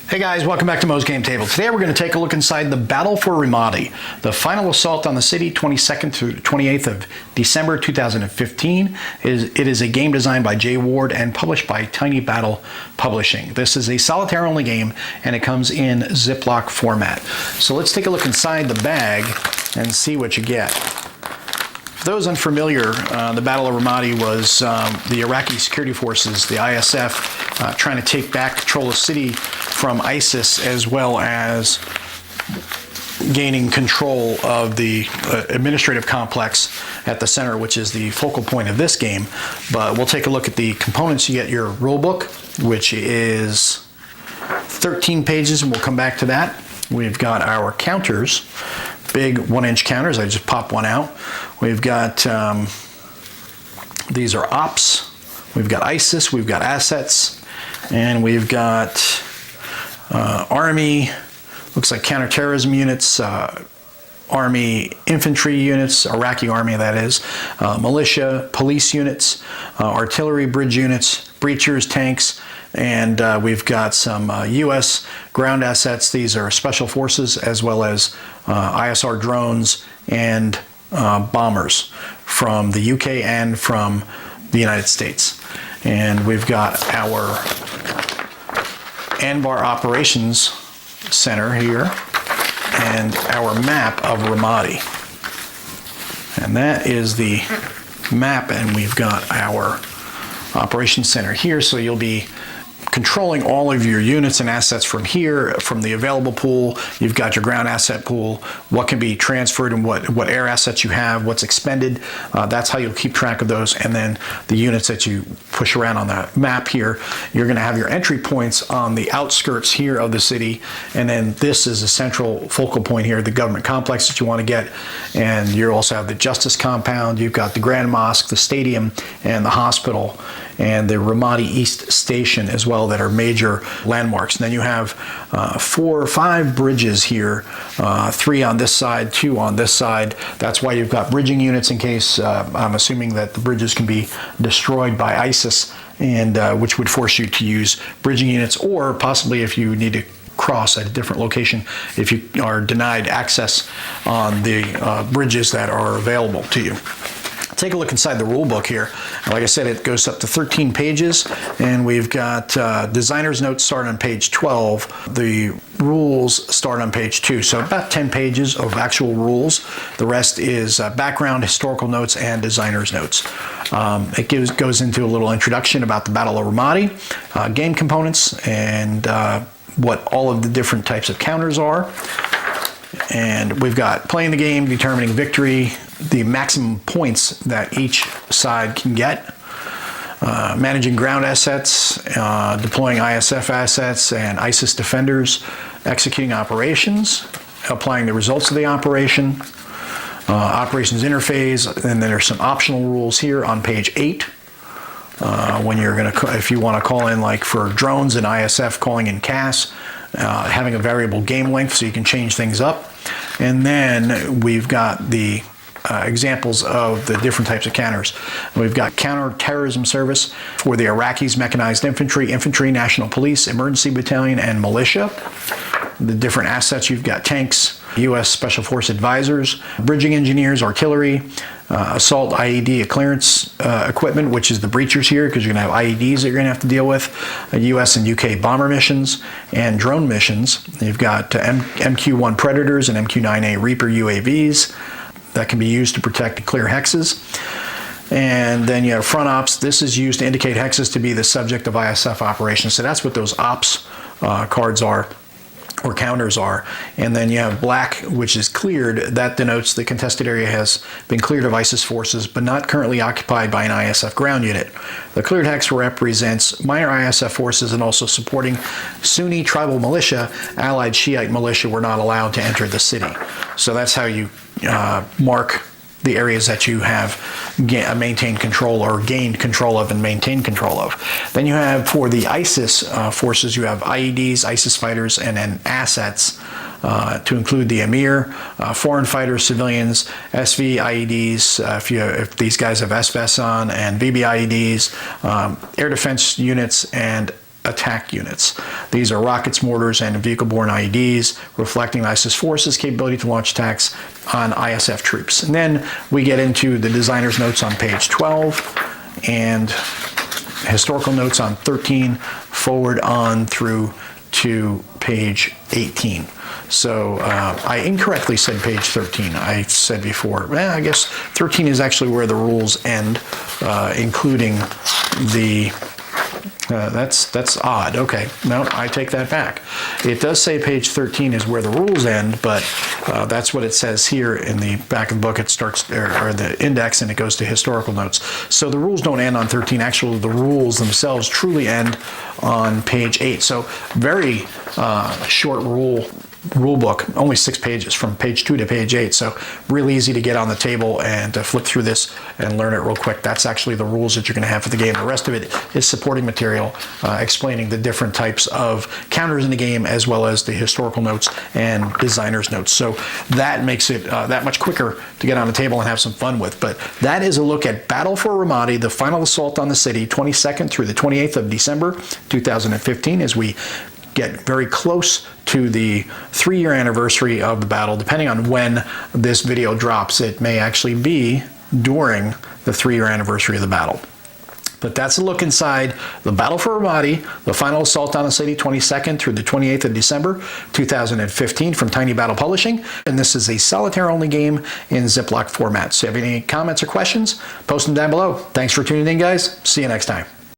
Hey guys, welcome back to Mo's Game Table. Today we're going to take a look inside the Battle for Ramadi, the final assault on the city, 22nd through 28th of December 2015. It is a game designed by Jay Ward and published by Tiny Battle Publishing. This is a solitaire-only game, and it comes in Ziploc format. So let's take a look inside the bag and see what you get. For those unfamiliar, the Battle of Ramadi was the Iraqi security forces, the ISF, trying to take back control of the city from ISIS, as well as gaining control of the administrative complex at the center, which is the focal point of this game. But we'll take a look at the components. You get your rule book, which is 13 pages, and we'll come back to that. We've got our counters, big 1-inch counters. I just popped one out. We've got, these are ops. We've got ISIS, we've got assets, and we've got Army, looks like counterterrorism units, Army infantry units, Iraqi Army that is, militia, police units, artillery bridge units, breachers, tanks, and we've got some U.S. ground assets. These are special forces, as well as ISR drones and bombers from the UK and from the United States. And we've got our Anbar Operations Center here and our map of Ramadi. And that is the map, and we've got our Operations Center here, so you'll be controlling all of your units and assets from here, from the available pool. You've got your ground asset pool, what can be transferred and what air assets you have, what's expended. That's how you'll keep track of those. And then the units that you push around on the map here, you're going to have your entry points on the outskirts here of the city. And then this is a central focal point here, the government complex that you want to get. And you also have the Justice Compound, you've got the Grand Mosque, the stadium, and the hospital, and the Ramadi East Station as well, that are major landmarks. And then you have 4 or 5 bridges here, 3 on this side, 2 on this side. That's why you've got bridging units in case, I'm assuming that the bridges can be destroyed by ISIS, and which would force you to use bridging units, or possibly if you need to cross at a different location, if you are denied access on the bridges that are available to you. Take a look inside the rule book here. Like I said, it goes up to 13 pages, and we've got designer's notes start on page 12. The rules start on page 2, so about 10 pages of actual rules. The rest is background, historical notes, and designer's notes. It goes into a little introduction about the Battle of Ramadi, game components, and what all of the different types of counters are. And we've got playing the game, determining victory, the maximum points that each side can get, managing ground assets, deploying ISF assets and ISIS defenders, executing operations, applying the results of the operation, operations interface, and then there's some optional rules here on page 8. When you're going to, if you want to call in, like for drones and ISF, calling in CAS, having a variable game length so you can change things up. And then we've got the examples of the different types of counters. We've got counterterrorism service for the Iraqis, mechanized infantry, national police, emergency battalion, and militia. The different assets, you've got tanks, U.S. Special Force advisors, bridging engineers, artillery, assault IED clearance equipment, which is the breachers here, because you're going to have IEDs that you're going to have to deal with, U.S. and UK bomber missions, and drone missions. You've got MQ-1 Predators and MQ-9A Reaper UAVs that can be used to protect and clear hexes. And then you have front ops. This is used to indicate hexes to be the subject of ISF operations. So that's what those ops cards are, or counters are. And then you have black, which is cleared. That denotes the contested area has been cleared of ISIS forces, but not currently occupied by an ISF ground unit. The cleared hex represents minor ISF forces and also supporting Sunni tribal militia. Allied Shiite militia were not allowed to enter the city. So that's how you mark the areas that you have maintained control or gained control of and maintained control of. Then you have, for the ISIS forces, you have IEDs, ISIS fighters, and then assets to include the Emir, foreign fighters, civilians, SV IEDs, if these guys have SVS on, and VB IEDs, air defense units, and attack units. These are rockets, mortars, and vehicle-borne IEDs, reflecting ISIS forces' capability to launch attacks on ISF troops. And then we get into the designer's notes on page 12 and historical notes on 13, forward on through to page 18. So I incorrectly said page 13. I said before, I guess 13 is actually where the rules end, including the, that's odd. Okay, no, I take that back. It does say page 13 is where the rules end, but that's what it says here in the back of the book. It starts, or the index, and it goes to historical notes. So the rules don't end on 13. Actually, the rules themselves truly end on page 8. So very short rule book, only 6 pages from page 2 to page 8. So really easy to get on the table and flip through this and learn it real quick. That's actually the rules that you're going to have for the game. The rest of it is supporting material explaining the different types of counters in the game, as well as the historical notes and designer's notes. So that makes it that much quicker to get on the table and have some fun with. But that is a look at Battle for Ramadi, the final assault on the city, 22nd through the 28th of December 2015, as we get very close to the 3-year anniversary of the battle. Depending on when this video drops, it may actually be during the 3-year anniversary of the battle. But that's a look inside the Battle for Ramadi, the final assault on the city, 22nd through the 28th of December 2015 from Tiny Battle Publishing. And this is a solitaire-only game in Ziploc format. So if you have any comments or questions, post them down below. Thanks for tuning in, guys. See you next time.